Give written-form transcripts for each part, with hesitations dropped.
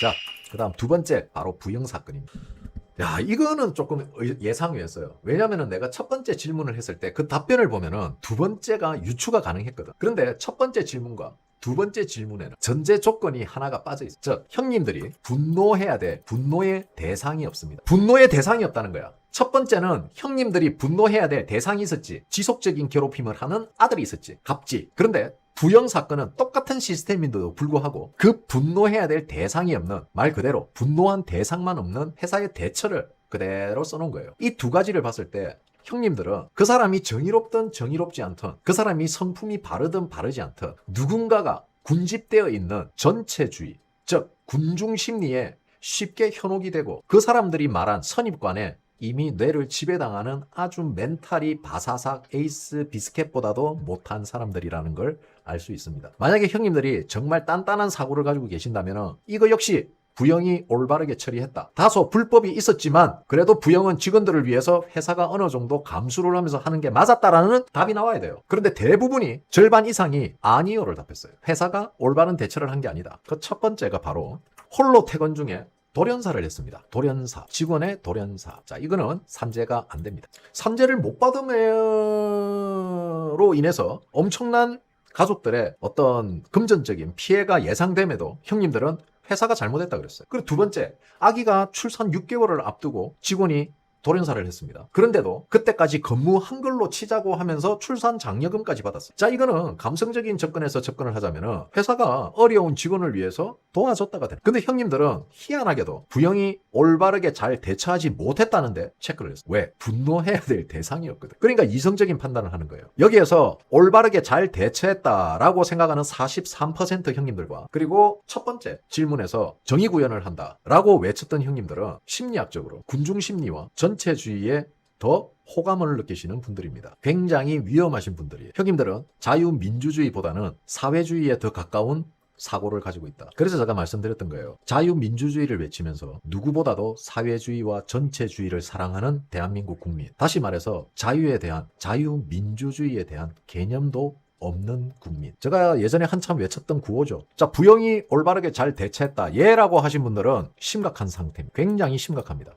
자, 그 다음 두 번째 바로 부영 사건입니다. 야, 이거는 조금 예상외였어요. 왜냐면은 내가 첫 번째 질문을 했을 때 그 답변을 보면은 두 번째가 유추가 가능했거든. 그런데 첫 번째 질문과 두 번째 질문에는 전제 조건이 하나가 빠져 있어. 즉, 형님들이 분노해야 돼. 분노의 대상이 없습니다. 분노의 대상이 없다는 거야. 첫 번째는 형님들이 분노해야 될 대상이 있었지. 지속적인 괴롭힘을 하는 아들이 있었지. 갑지. 그런데 부영 사건은 똑같은 시스템인데도 불구하고 그 분노해야 될 대상이 없는, 말 그대로 분노한 대상만 없는 회사의 대처를 그대로 써놓은 거예요. 이 두 가지를 봤을 때 형님들은 그 사람이 정의롭든 정의롭지 않든, 그 사람이 성품이 바르든 바르지 않든 누군가가 군집되어 있는 전체주의, 즉 군중 심리에 쉽게 현혹이 되고 그 사람들이 말한 선입관에 이미 뇌를 지배당하는 아주 멘탈이 바사삭 에이스 비스켓보다도 못한 사람들이라는 걸 알 수 있습니다. 만약에 형님들이 정말 단단한 사고를 가지고 계신다면 이거 역시 부영이 올바르게 처리했다. 다소 불법이 있었지만 그래도 부영은 직원들을 위해서 회사가 어느 정도 감수를 하면서 하는 게 맞았다라는 답이 나와야 돼요. 그런데 대부분이 절반 이상이 아니요를 답했어요. 회사가 올바른 대처를 한 게 아니다. 그 첫 번째가 바로 홀로 퇴근 중에 돌연사를 했습니다. 돌연사, 직원의 돌연사. 자, 이거는 산재가 안 됩니다. 산재를 못 받음으로 인해서 엄청난 가족들의 어떤 금전적인 피해가 예상됨에도 형님들은 회사가 잘못했다 그랬어요. 그리고 두 번째, 아기가 출산 6개월을 앞두고 직원이 돌연사를 했습니다. 그런데도 그때까지 근무 한글로 치자고 하면서 출산 장려금까지 받았어요. 자, 이거는 감성적인 접근에서 접근을 하자면은 회사가 어려운 직원을 위해서 도와줬다가 돼. 근데 형님들은 희한하게도 부영이 올바르게 잘 대처하지 못했다는데 체크를 했어요. 왜? 분노해야 될 대상이었거든. 그러니까 이성적인 판단을 하는 거예요. 여기에서 올바르게 잘 대처했다라고 생각하는 43% 형님들과, 그리고 첫 번째 질문에서 정의 구현을 한다라고 외쳤던 형님들은 심리학적으로 군중심리와 전체주의에 더 호감을 느끼시는 분들입니다. 굉장히 위험하신 분들이에요. 형님들은 자유민주주의보다는 사회주의에 더 가까운 사고를 가지고 있다. 그래서 제가 말씀드렸던 거예요. 자유민주주의를 외치면서 누구보다도 사회주의와 전체주의를 사랑하는 대한민국 국민. 다시 말해서 자유에 대한, 자유민주주의에 대한 개념도 없는 국민. 제가 예전에 한참 외쳤던 구호죠. 자, 부영이 올바르게 잘 대처했다. 예라고 하신 분들은 심각한 상태입니다. 굉장히 심각합니다.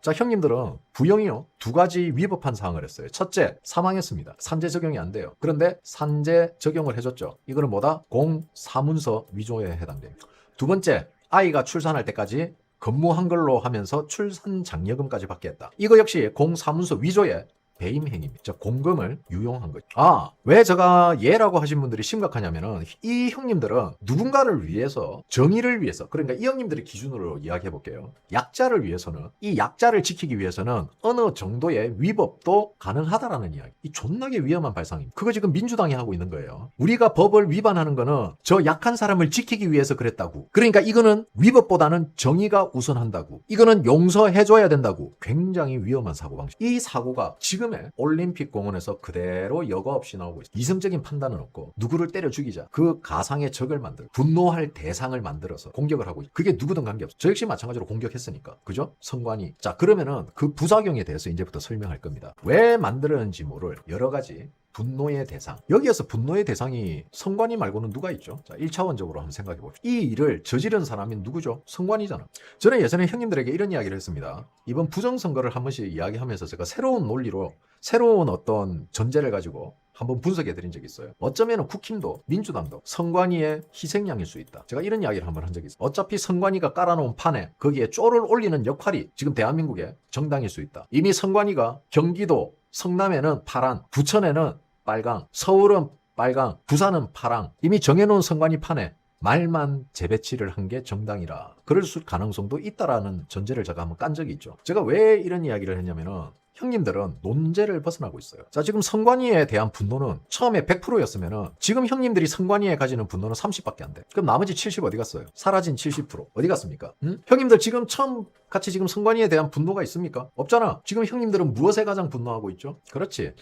자, 형님들은 부영이요, 두 가지 위법한 사항을 했어요. 첫째, 사망했습니다. 산재 적용이 안 돼요. 그런데 산재 적용을 해줬죠. 이거는 뭐다? 공사문서 위조에 해당됩니다. 두 번째, 아이가 출산할 때까지 근무 한글로 하면서 출산 장려금까지 받게 했다. 이거 역시 공사문서 위조에 배임 행위입니다. 공금을 유용한 거죠. 아, 왜 제가 예라고 하신 분들이 심각하냐면은 이 형님들은 누군가를 위해서, 정의를 위해서, 그러니까 이 형님들의 기준으로 이야기해 볼게요. 약자를 위해서는, 이 약자를 지키기 위해서는 어느 정도의 위법도 가능하다라는 이야기. 이 존나게 위험한 발상입니다. 그거 지금 민주당이 하고 있는 거예요. 우리가 법을 위반하는 거는 저 약한 사람을 지키기 위해서 그랬다고. 그러니까 이거는 위법보다는 정의가 우선한다고. 이거는 용서해줘야 된다고. 굉장히 위험한 사고방식. 이 사고가 지금 올림픽 공원에서 그대로 여과 없이 나오고 있어요. 이성적인 판단은 없고 누구를 때려 죽이자, 그 가상의 적을 만들고 분노할 대상을 만들어서 공격을 하고 있어요. 그게 누구든 관계없어. 저 역시 마찬가지로 공격했으니까. 그죠? 선관위. 자, 그러면은 그 부작용에 대해서 이제부터 설명할 겁니다. 왜 만들었는지 모를 여러 가지 분노의 대상. 여기에서 분노의 대상이 선관위 말고는 누가 있죠? 자, 1차원적으로 한번 생각해 봅시다. 이 일을 저지른 사람이 누구죠? 선관위잖아. 저는 예전에 형님들에게 이런 이야기를 했습니다. 이번 부정선거를 한 번씩 이야기하면서 제가 새로운 논리로, 새로운 어떤 전제를 가지고 한번 분석해 드린 적이 있어요. 어쩌면 국힘도 민주당도 선관위의 희생양일 수 있다. 제가 이런 이야기를 한번 한 적이 있어요. 어차피 선관위가 깔아놓은 판에 거기에 쪼를 올리는 역할이 지금 대한민국의 정당일 수 있다. 이미 선관위가 경기도 성남에는 파란, 부천에는 빨강, 서울은 빨강, 부산은 파랑, 이미 정해놓은 선관위 판에 말만 재배치를 한 게 정당이라 그럴 가능성도 있다라는 전제를 제가 한번 깐 적이 있죠. 제가 왜 이런 이야기를 했냐면은 형님들은 논제를 벗어나고 있어요. 자, 지금 선관위에 대한 분노는 처음에 100%였으면은 지금 형님들이 선관위에 가지는 분노는 30밖에 안 돼. 그럼 나머지 70 어디 갔어요? 사라진 70% 어디 갔습니까? 형님들 지금 처음 같이 지금 선관위에 대한 분노가 있습니까? 없잖아. 지금 형님들은 무엇에 가장 분노하고 있죠? 그렇지.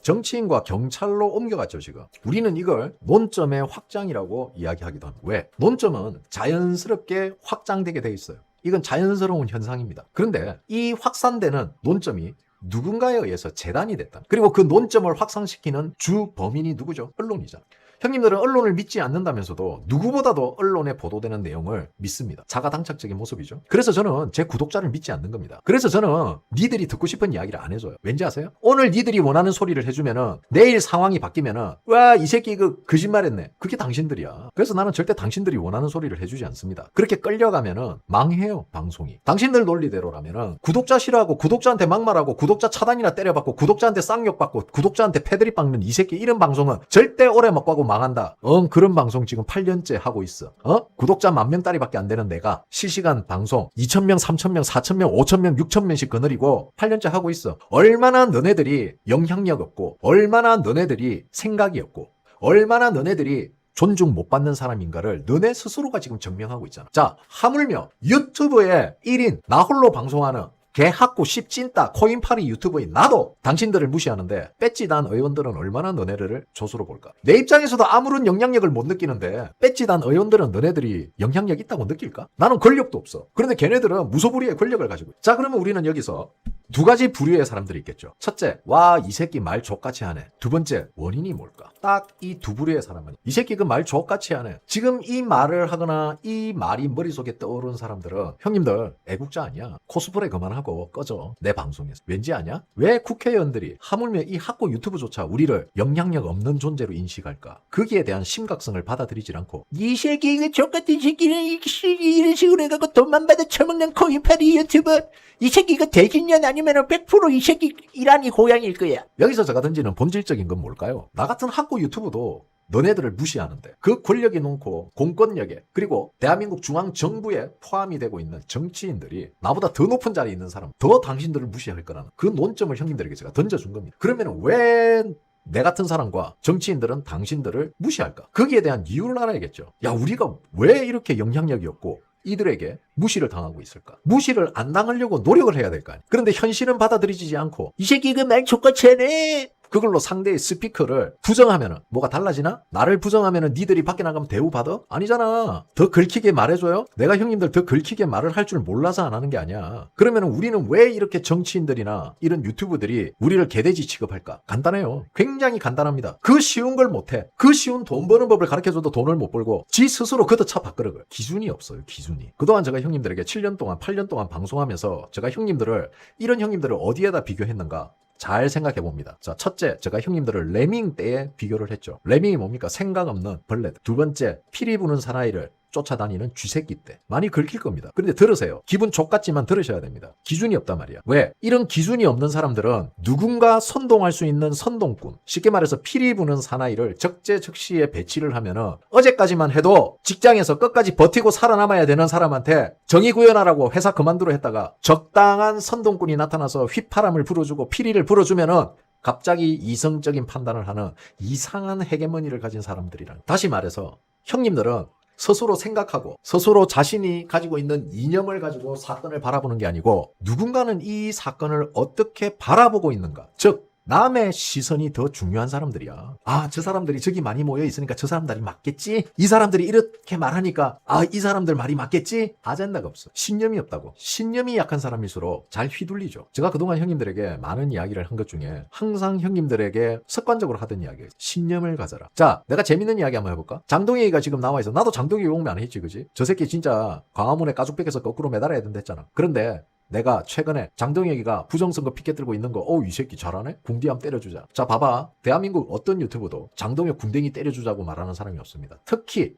정치인과 경찰로 옮겨갔죠, 지금. 우리는 이걸 논점의 확장이라고 이야기하기도 합니다. 왜? 논점은 자연스럽게 확장되게 돼 있어요. 이건 자연스러운 현상입니다. 그런데 이 확산되는 논점이 누군가에 의해서 재단이 됐다. 그리고 그 논점을 확산시키는 주 범인이 누구죠? 언론이잖아. 형님들은 언론을 믿지 않는다면서도 누구보다도 언론에 보도되는 내용을 믿습니다. 자가당착적인 모습이죠. 그래서 저는 제 구독자를 믿지 않는 겁니다. 그래서 저는 니들이 듣고 싶은 이야기를 안 해줘요. 왠지 아세요? 오늘 니들이 원하는 소리를 해주면은 내일 상황이 바뀌면은 와, 이 새끼 그 거짓말했네. 그게 당신들이야. 그래서 나는 절대 당신들이 원하는 소리를 해주지 않습니다. 그렇게 끌려가면은 망해요, 방송이. 당신들 논리대로라면은 구독자 싫어하고 구독자한테 막말하고 구독자 차단이나 때려받고 구독자한테 쌍욕받고 구독자한테 패드립 박는 이 새끼 이런 방송은 절대 오래 못 가고 망한다. 그런 방송 지금 8년째 하고 있어. 구독자 10,000명짜리밖에 안 되는 내가 실시간 방송 2,000명, 3,000명, 4,000명, 5,000명, 6,000명씩 거느리고 8년째 하고 있어. 얼마나 너네들이 영향력 없고 얼마나 너네들이 생각이 없고 얼마나 너네들이 존중 못 받는 사람인가를 너네 스스로가 지금 증명하고 있잖아. 자, 하물며 유튜브에 1인 나 홀로 방송하는 개학고 씹찐따 코인파리 유튜버인 나도 당신들을 무시하는데 배지단 의원들은 얼마나 너네를 조수로 볼까? 내 입장에서도 아무런 영향력을 못 느끼는데 배지단 의원들은 너네들이 영향력 있다고 느낄까? 나는 권력도 없어. 그런데 걔네들은 무소불위의 권력을 가지고 있어. 자, 그러면 우리는 여기서 두 가지 부류의 사람들이 있겠죠. 첫째, 와, 이 새끼 말 족같이 하네. 두 번째, 원인이 뭘까? 딱 이 두 부류의 사람은 이 새끼 그 말 족같이 하네. 지금 이 말을 하거나 이 말이 머릿속에 떠오르는 사람들은 형님들 애국자 아니야. 코스프레 그만하고 꺼져. 내 방송에서. 왠지 아냐? 왜 국회의원들이 하물며 이 학고 유튜브조차 우리를 영향력 없는 존재로 인식할까? 거기에 대한 심각성을 받아들이질 않고 이 새끼 이거 족같은 새끼는 이런 식으로 해갖고 돈만 받아 처먹는 코인파리 유튜버 이 새끼 이거 대진년 아니면 100% 이 새끼 이란이 고양일 거야. 여기서 제가 던지는 본질적인 건 뭘까요? 나 같은 학고 유튜브도 너네들을 무시하는데 그 권력이 놓고 공권력에 그리고 대한민국 중앙정부에 포함이 되고 있는 정치인들이 나보다 더 높은 자리에 있는 사람 더 당신들을 무시할 거라는 그 논점을 형님들에게 제가 던져준 겁니다. 그러면 왜 내 같은 사람과 정치인들은 당신들을 무시할까? 거기에 대한 이유를 알아야겠죠. 야, 우리가 왜 이렇게 영향력이 없고 이들에게 무시를 당하고 있을까? 무시를 안 당하려고 노력을 해야 될 거 아니야. 그런데 현실은 받아들이지 않고 이 새끼 그 말 족같이 하네. 그걸로 상대의 스피커를 부정하면은 뭐가 달라지나? 나를 부정하면은 니들이 밖에 나가면 대우받아? 아니잖아. 더 긁히게 말해줘요? 내가 형님들 더 긁히게 말을 할 줄 몰라서 안 하는 게 아니야. 그러면은 우리는 왜 이렇게 정치인들이나 이런 유튜브들이 우리를 개돼지 취급할까? 간단해요. 굉장히 간단합니다. 그 쉬운 걸 못해. 그 쉬운 돈 버는 법을 가르쳐줘도 돈을 못 벌고 지 스스로 걷어차 밥그릇을. 기준이 없어요. 기준이. 그동안 제가 형님들에게 7년 동안 8년 동안 방송하면서 제가 형님들을 이런 형님들을 어디에다 비교했는가? 잘 생각해 봅니다. 자, 첫째, 제가 형님들을 레밍 때에 비교를 했죠. 레밍이 뭡니까? 생각 없는 벌레들. 두 번째, 피리 부는 사나이를 쫓아다니는 쥐새끼 때. 많이 긁힐 겁니다. 그런데 들으세요. 기분 족같지만 들으셔야 됩니다. 기준이 없단 말이야. 왜? 이런 기준이 없는 사람들은 누군가 선동할 수 있는 선동꾼, 쉽게 말해서 피리 부는 사나이를 적재적시에 배치를 하면은 어제까지만 해도 직장에서 끝까지 버티고 살아남아야 되는 사람한테 정의 구현하라고 회사 그만두려 했다가 적당한 선동꾼이 나타나서 휘파람을 불어주고 피리를 불어주면은 갑자기 이성적인 판단을 하는 이상한 헤게모니를 가진 사람들이란. 다시 말해서 형님들은 스스로 생각하고 스스로 자신이 가지고 있는 이념을 가지고 사건을 바라보는 게 아니고 누군가는 이 사건을 어떻게 바라보고 있는가. 즉 남의 시선이 더 중요한 사람들이야. 아, 저 사람들이 저기 많이 모여 있으니까 저 사람들이 맞겠지? 이 사람들이 이렇게 말하니까 아, 이 사람들 말이 맞겠지? 아젠다가 없어. 신념이 없다고. 신념이 약한 사람일수록 잘 휘둘리죠. 제가 그동안 형님들에게 많은 이야기를 한 것 중에 항상 형님들에게 습관적으로 하던 이야기예요. 신념을 가져라. 자, 내가 재밌는 이야기 한번 해볼까? 장동혁이가 지금 나와 있어. 나도 장동혁 욕면 안 했지, 그지? 저 새끼 진짜 광화문에 가죽백에서 거꾸로 매달아야 된다 했잖아. 그런데 내가 최근에 장동혁이가 부정선거 피켓 들고 있는 거, 이 새끼 잘하네? 궁디함 때려주자. 자, 봐봐. 대한민국 어떤 유튜브도 장동혁 궁뎅이 때려주자고 말하는 사람이 없습니다. 특히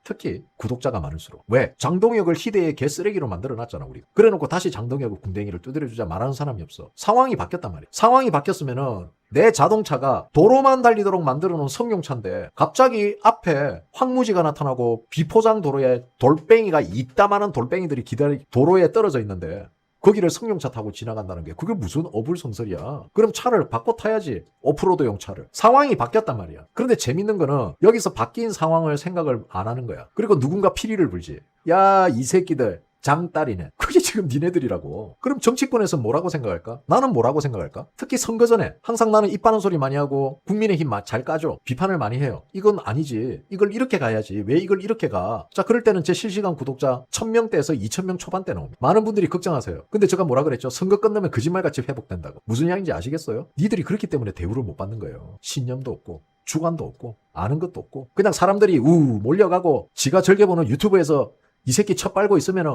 구독자가 많을수록. 왜? 장동혁을 희대의 개쓰레기로 만들어놨잖아, 우리. 그래놓고 다시 장동혁의 궁뎅이를 두드려주자 말하는 사람이 없어. 상황이 바뀌었단 말이야. 상황이 바뀌었으면은 내 자동차가 도로만 달리도록 만들어놓은 성용차인데 갑자기 앞에 황무지가 나타나고 비포장 도로에 돌뱅이가 이따만한 돌뱅이들이 도로에 떨어져 있는데 거기를 승용차 타고 지나간다는 게 그게 무슨 어불성설이야. 그럼 차를 바꿔 타야지. 오프로드용 차를. 상황이 바뀌었단 말이야. 그런데 재밌는 거는 여기서 바뀐 상황을 생각을 안 하는 거야. 그리고 누군가 피리를 불지. 야, 이 새끼들 장딸이네. 그게 지금 니네들이라고. 그럼 정치권에서 뭐라고 생각할까? 나는 뭐라고 생각할까? 특히 선거 전에 항상 나는 입 바른 소리 많이 하고 국민의힘 잘 까죠. 비판을 많이 해요. 이건 아니지. 이걸 이렇게 가야지. 왜 이걸 이렇게 가? 자, 그럴 때는 제 실시간 구독자 1000명대에서 2000명 초반대 나옵니다. 많은 분들이 걱정하세요. 근데 제가 뭐라 그랬죠? 선거 끝나면 거짓말같이 회복된다고. 무슨 양인지 아시겠어요? 니들이 그렇기 때문에 대우를 못 받는 거예요. 신념도 없고 주관도 없고 아는 것도 없고 그냥 사람들이 몰려가고 지가 즐겨보는 유튜브에서 이 새끼 쳐 빨고 있으면은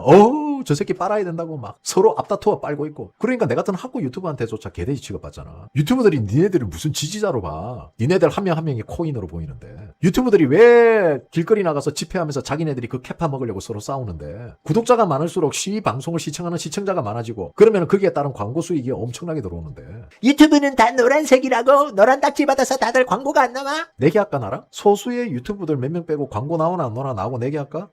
저 새끼 빨아야 된다고 막 서로 앞다투어 빨고 있고. 그러니까 내 같은 학구 유튜버한테조차 개돼지 취급받잖아. 유튜버들이 니네들을 무슨 지지자로 봐. 니네들 한 명 한 명이 코인으로 보이는데. 유튜버들이 왜 길거리 나가서 집회하면서 자기네들이 그 캐파 먹으려고 서로 싸우는데. 구독자가 많을수록 방송을 시청하는 시청자가 많아지고 그러면 거기에 따른 광고 수익이 엄청나게 들어오는데. 유튜브는 다 노란색이라고. 노란 딱지 받아서 다들 광고가 안 나와? 내계할까 나라? 소수의 유튜브들 몇 명 빼고 광고 나오나 안 나오나 나하고 내계할까?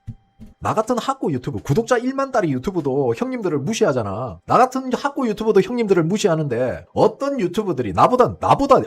나 같은 학고 유튜브 구독자 1만 달이 유튜브도 형님들을 무시하잖아. 나 같은 학고 유튜브도 형님들을 무시하는데 어떤 유튜브들이 나보다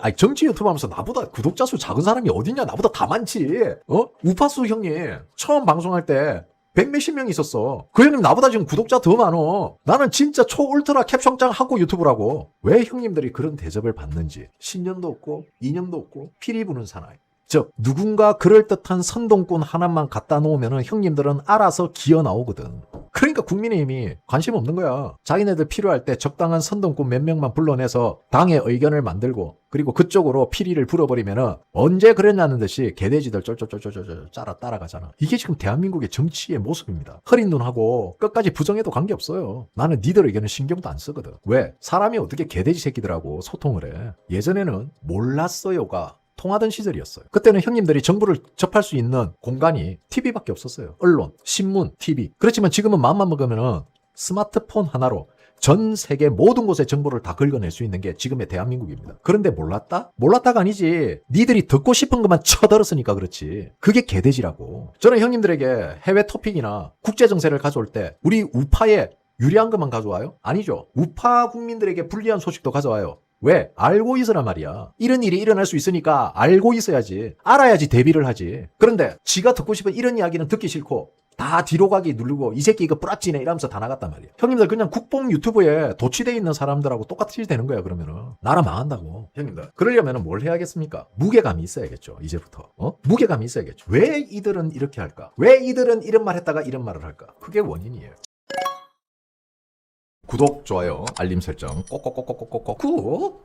아니 정치 유튜브 하면서 나보다 구독자 수 작은 사람이 어딨냐. 나보다 다 많지. 우파수 형님 처음 방송할 때 100몇십 명 있었어. 그 형님 나보다 지금 구독자 더 많어. 나는 진짜 초울트라 캡션장 학고 유튜브라고. 왜 형님들이 그런 대접을 받는지. 신념도 없고 이념도 없고 피리 부는 사나이. 즉 누군가 그럴듯한 선동꾼 하나만 갖다 놓으면 형님들은 알아서 기어 나오거든. 그러니까 국민의힘이 관심 없는 거야. 자기네들 필요할 때 적당한 선동꾼 몇 명만 불러내서 당의 의견을 만들고 그리고 그쪽으로 피리를 불어버리면 언제 그랬냐는 듯이 개돼지들 쫄쫄쫄쫄쫄 따라가잖아. 이게 지금 대한민국의 정치의 모습입니다. 흐린 눈하고 끝까지 부정해도 관계없어요. 나는 니들 의견은 신경도 안 쓰거든. 왜? 사람이 어떻게 개돼지 새끼들하고 소통을 해. 예전에는 몰랐어요가 통하던 시절이었어요. 그때는 형님들이 정보를 접할 수 있는 공간이 TV밖에 없었어요. 언론, 신문, TV. 그렇지만 지금은 마음만 먹으면은 스마트폰 하나로 전 세계 모든 곳의 정보를 다 긁어낼 수 있는 게 지금의 대한민국입니다. 그런데 몰랐다? 몰랐다가 아니지. 니들이 듣고 싶은 것만 쳐들었으니까 그렇지. 그게 개돼지라고. 저는 형님들에게 해외 토픽이나 국제 정세를 가져올 때 우리 우파에 유리한 것만 가져와요? 아니죠. 우파 국민들에게 불리한 소식도 가져와요. 왜? 알고 있으란 말이야. 이런 일이 일어날 수 있으니까 알고 있어야지. 알아야지 대비를 하지. 그런데 지가 듣고 싶은 이런 이야기는 듣기 싫고 다 뒤로 가기 누르고 이 새끼 이거 뿌락지네 이러면서 다 나갔단 말이야. 형님들 그냥 국뽕 유튜브에 도취돼 있는 사람들하고 똑같이 되는 거야. 그러면은 나라 망한다고. 형님들 그러려면 뭘 해야겠습니까? 무게감이 있어야겠죠. 이제부터. 무게감이 있어야겠죠. 왜 이들은 이렇게 할까? 왜 이들은 이런 말 했다가 이런 말을 할까? 그게 원인이에요. 구독, 좋아요, 알림 설정 꼭꼭꼭꼭꼭꼭 꾹.